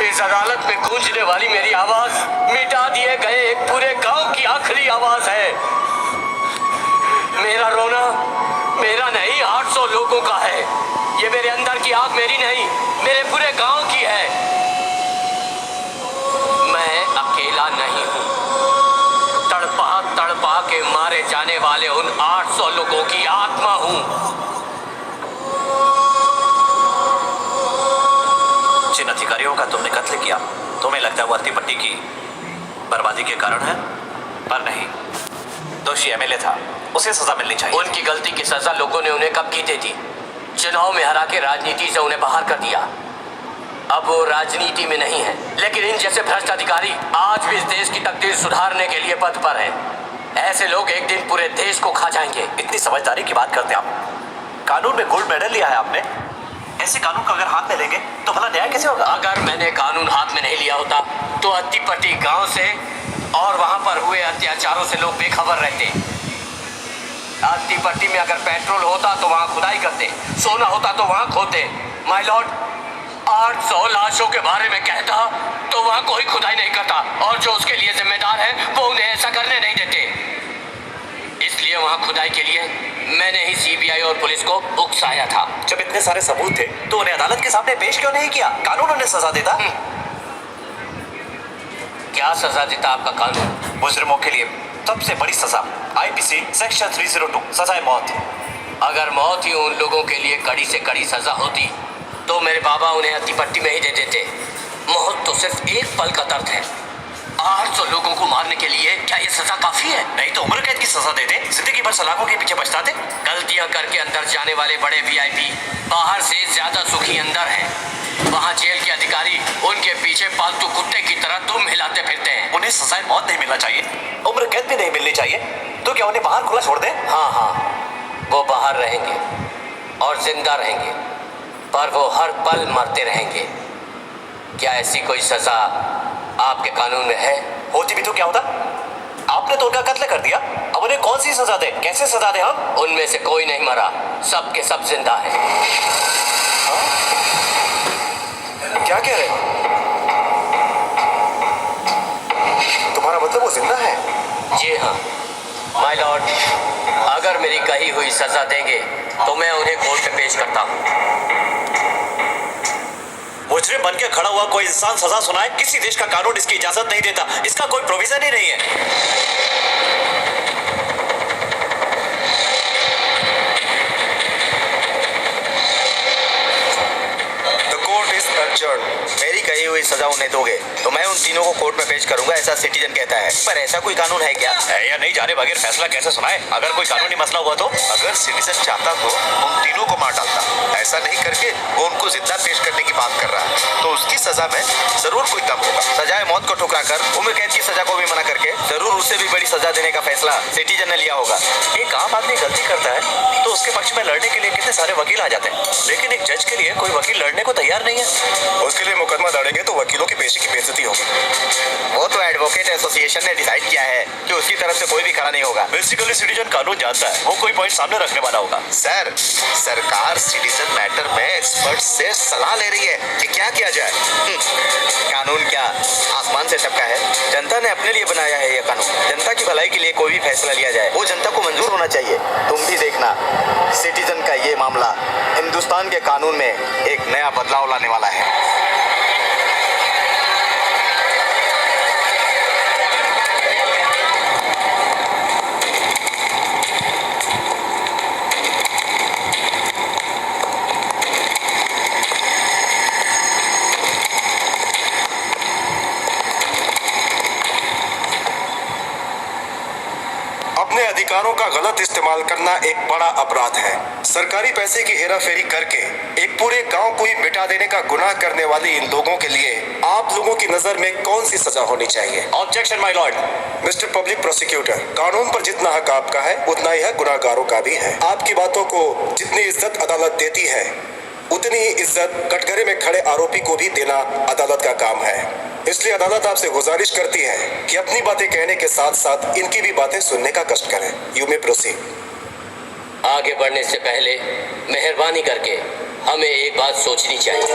इस अदालत में गूंजने वाली मेरी आवाज मिटा दिए गए एक पूरे गांव की आखिरी आवाज है। मेरा रोना मेरा नहीं, 800 लोगों का है। ये मेरे अंदर की आग मेरी नहीं, मेरे पूरे गांव की है। मैं अकेला नहीं हूं, तड़पा तड़पा के मारे जाने वाले उन 800 लोगों की आत्मा हूं। जिन अधिकारियों का तुमने कत्ल किया, तुम्हें लगता है वो अत्ती पट्टी की बर्बादी के कारण है? पर नहीं, दोषी एमएलए था, उसे सजा मिलनी चाहिए। उनकी गलती की सजा लोगों ने उन्हें कब की थी? चुनाव में हरा के राजनीति से उन्हें बाहर कर दिया। अब वो राजनीति में नहीं है, लेकिन इन जैसे भ्रष्ट अधिकारी आज भी इस देश की तकदीर सुधारने के लिए पद पर हैं। ऐसे लोग एक दिन पूरे देश को खा जाएंगे। इतनी समझदारी की बात करते हैं आप। कानून में गोल्ड मेडल लिया है आपने, ऐसे कानून को अगर हाथ में लेंगे तो भला न्याय कैसे होगा? अगर मैंने कानून हाथ में नहीं लिया होता तो अत्तीपट्टी गांव से और वहां पर हुए अत्याचारों से लोग बेखबर रहते। अत्तीपट्टी में अगर पेट्रोल होता तो वहां खुदाई करते, सोना होता तो वहां खोदते। माय लॉर्ड, 800 लाशों के बारे में कहता तो वहां कोई खुदाई नहीं करता, और जो उसके लिए जिम्मेदार है वो उन्हें ऐसा करने नहीं देते। इसलिए वहां खुदाई के लिए मैंने ही सीबीआई और पुलिस को उकसाया था। जब इतने सारे सबूत थे तो उन्हें अदालत के सामने पेश क्यों नहीं किया? कानून उन्हें सजा देता। क्या सजा देता आपका कानून? मुजरिमों के लिए सबसे बड़ी सजा आईपीसी सेक्शन 302, सजाए मौत। अगर मौत ही उन लोगों के लिए कड़ी से कड़ी सजा होती तो मेरे बाबा उन्हें अत्तीपट्टी में ही दे देते। मौत तो सिर्फ एक पल का दर्द है। 800 लोगों को मारने के लिए क्या ये सजा काफी है? नहीं तो उम्र कैद की सजा देते, जिंदगी भर सलाखों के पीछे पछताते। गलतियां करके अंदर जाने वाले बड़े वीआईपी बाहर से ज्यादा सुखी अंदर हैं। वहां जेल के अधिकारी उनके पीछे पालतू कुत्ते की तरह दुम हिलाते फिरते हैं। उन्हें सजाए मौत नहीं मिलना चाहिए, उम्र कैद भी नहीं मिलनी चाहिए, तो क्या उन्हें बाहर खुला छोड़ दें? हाँ, वो बाहर रहेंगे और जिंदा रहेंगे, पर वो हर पल मरते रहेंगे। क्या ऐसी कोई सजा आपके कानून में है? होती भी तो क्या होता? आपने तो उनका कत्ल कर दिया, अब उन्हें कौन सी सजा दे? कैसे सजा दे हम? उनमें से कोई नहीं मरा, सब के सब जिंदा है। क्या कह रहे? तुम्हारा मतलब वो जिंदा है? जी हाँ माय लॉर्ड, अगर मेरी कही हुई सजा देंगे तो मैं उन्हें कोर्ट में पेश करता हूँ। मुजरिम बन के खड़ा हुआ कोई इंसान सजा सुनाए, किसी देश का कानून इसकी इजाजत नहीं देता, इसका कोई प्रोविजन ही नहीं है। मेरी कही हुई सजा उन्हें दोगे तो मैं उन तीनों को कोर्ट में पेश करूंगा, ऐसा सिटीजन कहता है। पर ऐसा कोई कानून है क्या? है या नहीं जाने बगैर फैसला कैसे सुनाए? अगर कोई कानूनी मसला हुआ तो? अगर सिटीजन चाहता तो उन तीनों को मार डालता, ऐसा नहीं करके वो उनको जिंदा पेश करने की बात कर रहा है, तो उसकी सजा में जरूर कोई कम होगा। सजाए मौत को ठुकरा कर उम्र कैद की सजा को भी मना करके जरूर उससे भी बड़ी सजा देने का फैसला सिटीजन ने लिया होगा। एक आम आदमी गलती करता है तो उसके पक्ष में लड़ने के लिए कितने सारे वकील आ जाते हैं, लेकिन एक जज के लिए कोई वकील लड़ने को तैयार नहीं है। उसके लिए मुकदमा लड़ेंगे तो वकीलों की पेशी की बेइज्जती होगी। वो तो एडवोकेट एसोसिएशन ने डिसाइड किया है कि उसकी तरफ से कोई भी खड़ा नहीं होगा। बेसिकली सिटीजन कानून जानता है, वो कोई पॉइंट सामने रखने वाला होगा। सर, सरकार सिटीजन मैटर में एक्सपर्ट से सलाह ले रही है कि क्या किया जाए। कानून क्या आसमान से टपका है? जनता ने अपने लिए बनाया है ये कानून। जनता की भलाई के लिए कोई भी फैसला लिया जाए वो जनता को मंजूर होना चाहिए। तुम भी देखना, सिटीजन का ये मामला हिंदुस्तान के कानून में एक नया बदलाव लाने वाला है। अपने अधिकारों का गलत इस्तेमाल करना एक बड़ा अपराध है। सरकारी पैसे की हेराफेरी करके एक पूरे गांव को ही मिटा देने का गुनाह करने वाले इन लोगों के लिए आप लोगों की नजर में कौन सी सजा होनी चाहिए? Objection my Lord. Mister public prosecutor, कानून पर जितना हक आपका है उतना ही हक गुनाहगारों का भी है। आपकी बातों को जितनी इज्जत अदालत देती है उतनी ही इज्जत कटघरे में खड़े आरोपी को भी देना अदालत का काम है। इसलिए अदालत आपसे गुजारिश करती है कि अपनी बातें कहने के साथ साथ इनकी भी बातें सुनने का कष्ट करें। You may proceed. आगे बढ़ने से पहले मेहरबानी करके हमें एक बात सोचनी चाहिए।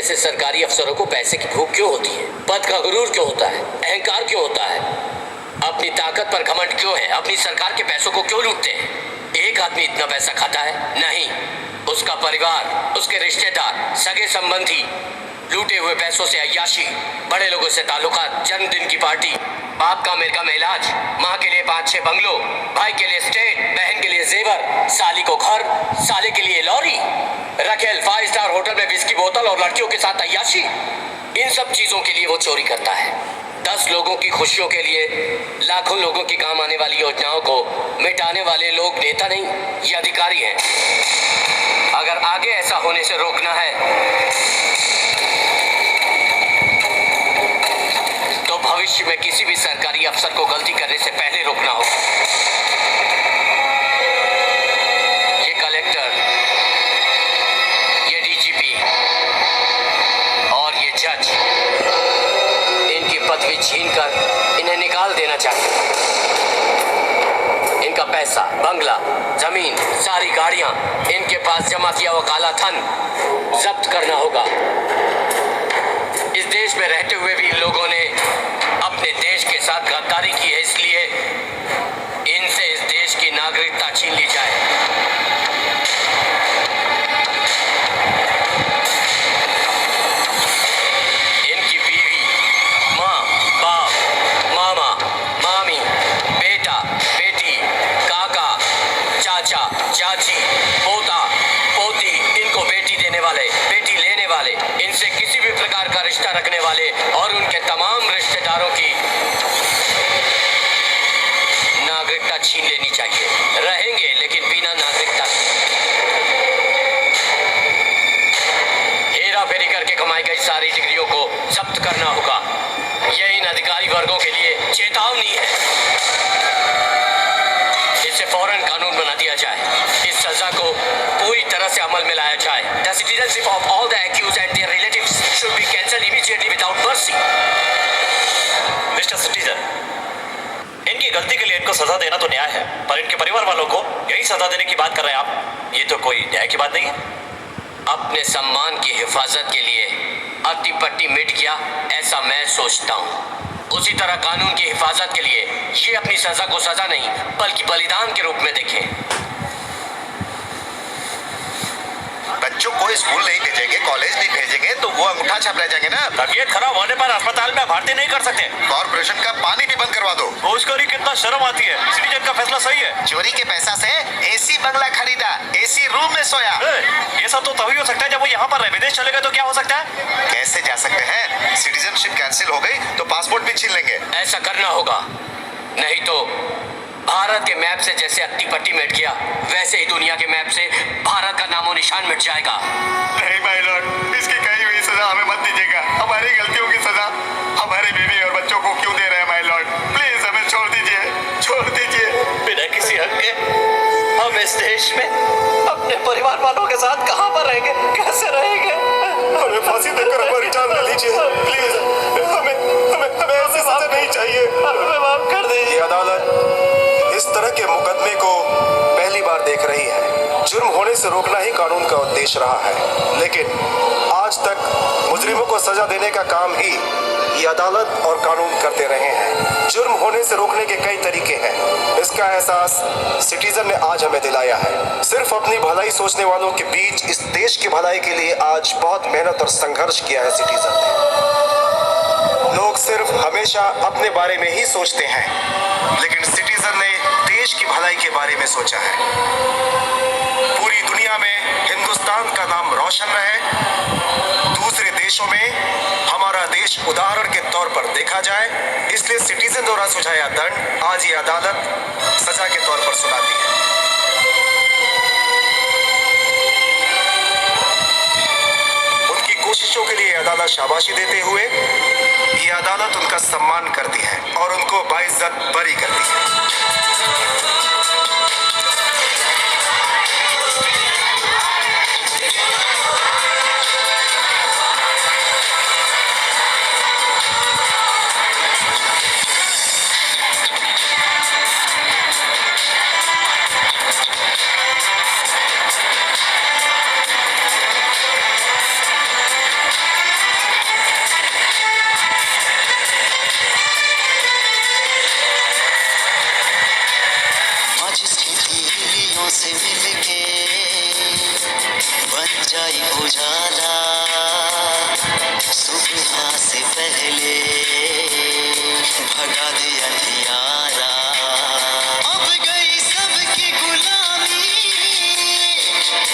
जैसे सरकारी अफसरों को पैसे की भूख क्यों होती है? पद का गुरूर क्यों होता है? अहंकार क्यों होता है? अपनी ताकत पर घमंड क्यों है? अपनी सरकार के पैसों को क्यों लूटते हैं? एक आदमी इतना पैसा खाता है? नहीं, उसका परिवार, उसके रिश्तेदार, सगे संबंधी लूटे हुए पैसों से अय्याशी, बड़े लोगों से ताल्लुकात, जन्मदिन की पार्टी, बाप का अमेरिका में इलाज, माँ के लिए 5-6 बंगलो, भाई के लिए स्टेट, बहन के लिए जेवर, साली को घर, साले के लिए लॉरी, रखेल 5 स्टार होटल में विस्की बोतल और लड़कियों के साथ अय्याशी। इन सब चीजों के लिए वो चोरी करता है। 10 लोगों की खुशियों के लिए लाखों लोगों की काम आने वाली योजनाओं को मिटाने वाले लोग नेता नहीं, ये अधिकारी हैं। अगर आगे ऐसा होने से रोकना है तो भविष्य में किसी भी सरकारी अफसर को गलती करने से पहले रोकना होगा। ये कलेक्टर, ये डीजीपी और ये जज, इनकी पदवी छीनकर इन्हें निकाल देना चाहिए। इनका पैसा, बंगला, जमीन, सारी गाड़ियां, इनके पास जमा किया हुआ काला धन जब्त करना होगा। इस देश में रहते हुए भी इन लोगों ने अपने देश के साथ गद्दारी की है, इसलिए इनसे इस देश की नागरिकता छीन ली जाए। इनकी बीवी, माँ, बाप, मामा, मामी, बेटा, बेटी, काका, चाचा, चाची, पोता, पोती, इनको बेटी देने वाले, बेटी लेने वाले, इनसे किसी भी प्रकार का रिश्ता रखने वाले और उनके तमाम रिश्तेदारों की नागरिकता छीन लेनी चाहिए। रहेंगे लेकिन बिना नागरिकता। हेरा फेरी करके कमाई गई सारी डिग्रियों को जब्त करना होगा। यह इन अधिकारी वर्गों के लिए चेतावनी है। इसे फौरन कानून बना दिया जाए। इस सजा को पूरी तरह से अमल में लाया जाए। The citizenship of all the accused and their relatives should be cancelled immediately without mercy. Mister citizen, इनकी गलती के लिए इनको सजा देना तो न्याय है, पर इनके परिवार वालों को यही सजा देने की बात कर रहे हैं आप। ये तो कोई न्याय की बात नहीं है। अपने सम्मान की हिफाजत के लिए अति पट्टी मिट गया, ऐसा मैं सोचता हूँ। उसी तरह कानून की हिफाजत के लिए ये अपनी सजा को सजा नहीं बल्कि बलिदान के रूप में देखें। बच्चों को स्कूल नहीं भेजेंगे, कॉलेज नहीं भेजेंगे तो वो अंगूठा छाप रह जाएंगे ना। तबीयत खराब होने पर अस्पताल में भर्ती नहीं कर सकते। कॉर्पोरेशन का पानी भी बंद करवा दो। रोजगारी कितना शर्म आती है। सिटीजन का फैसला सही है। चोरी के पैसा से एसी बंगला खरीदा, एसी रूम में सोया। ये सब तो तभी हो सकता है जब वो यहाँ पर रहे। विदेश चले गए तो क्या हो सकता है? कैसे जा सकते हैं? सिटीजनशिप कैंसिल हो गई तो पासपोर्ट भी छीन लेंगे। ऐसा करना होगा, नहीं तो भारत के मैप से जैसे अत्ती पट्टी मिट गया वैसे ही दुनिया के मैप से भारत का नामो निशान मिट जाएगा। नहीं माय लॉर्ड, इसकी कही हुई सजा हमें मत दीजिएगा। हमारी गलतियों की सजा हमारे बीवी और बच्चों को क्यों दे रहे हैं माय लॉर्ड? प्लीज हमें छोड़ दीजिए, छोड़ दीजिए। बिना किसी हक के हम इस देश में अपने परिवार वालों के साथ कहाँ पर रहेंगे, कैसे रहेंगे? हमें फांसी देकर हमारी जान ले लीजिए प्लीज। हमें हमें हमें ऐसी सजा नहीं चाहिए। हमें माफ कर दीजिए। ये अदालत इस तरह के मुकदमे को पहली बार देख रही है। जुर्म होने से रोकना ही कानून का उद्देश्य रहा है, लेकिन आज तक मुजरिमों को सजा देने का काम ही ये अदालत और कानून करते रहे हैं। जुर्म होने से रोकने के कई तरीके हैं। इसका एहसास सिटीजन ने आज हमें दिलाया है। सिर्फ अपनी भलाई सोचने वालों के बीच इस देश की भलाई के लिए आज बहुत मेहनत और संघर्ष किया है सिटीजन ने। लोग सिर्फ हमेशा अपने बारे में ही सोचते हैं, लेकिन सिटीजन ने देश की भलाई के बारे में सोचा है। पूरी दुनिया में हिंदुस्तान का नाम रोशन रहे, दूसरे देशों में हमारा देश उदाहरण के तौर पर देखा जाए, इसलिए सिटीजन द्वारा सुझाया दंड आज ये अदालत सजा के तौर पर सुनाती है। उनकी कोशिशों के लिए अदालत शाबाशी देते हुए ये अदालत उनका सम्मान करती है और उनको बाइज्जत बरी करती है। मिलके बन जाए उजाला, सुबह से पहले भगा दे अंधियारा। अब गई सबकी गुलामी,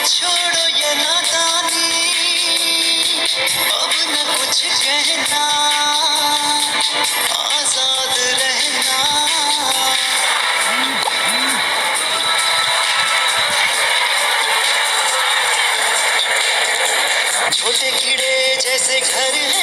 छोड़ो ये नादानी, अब न कुछ कहना, आजाद रहना। छोटे कीड़े जैसे घर है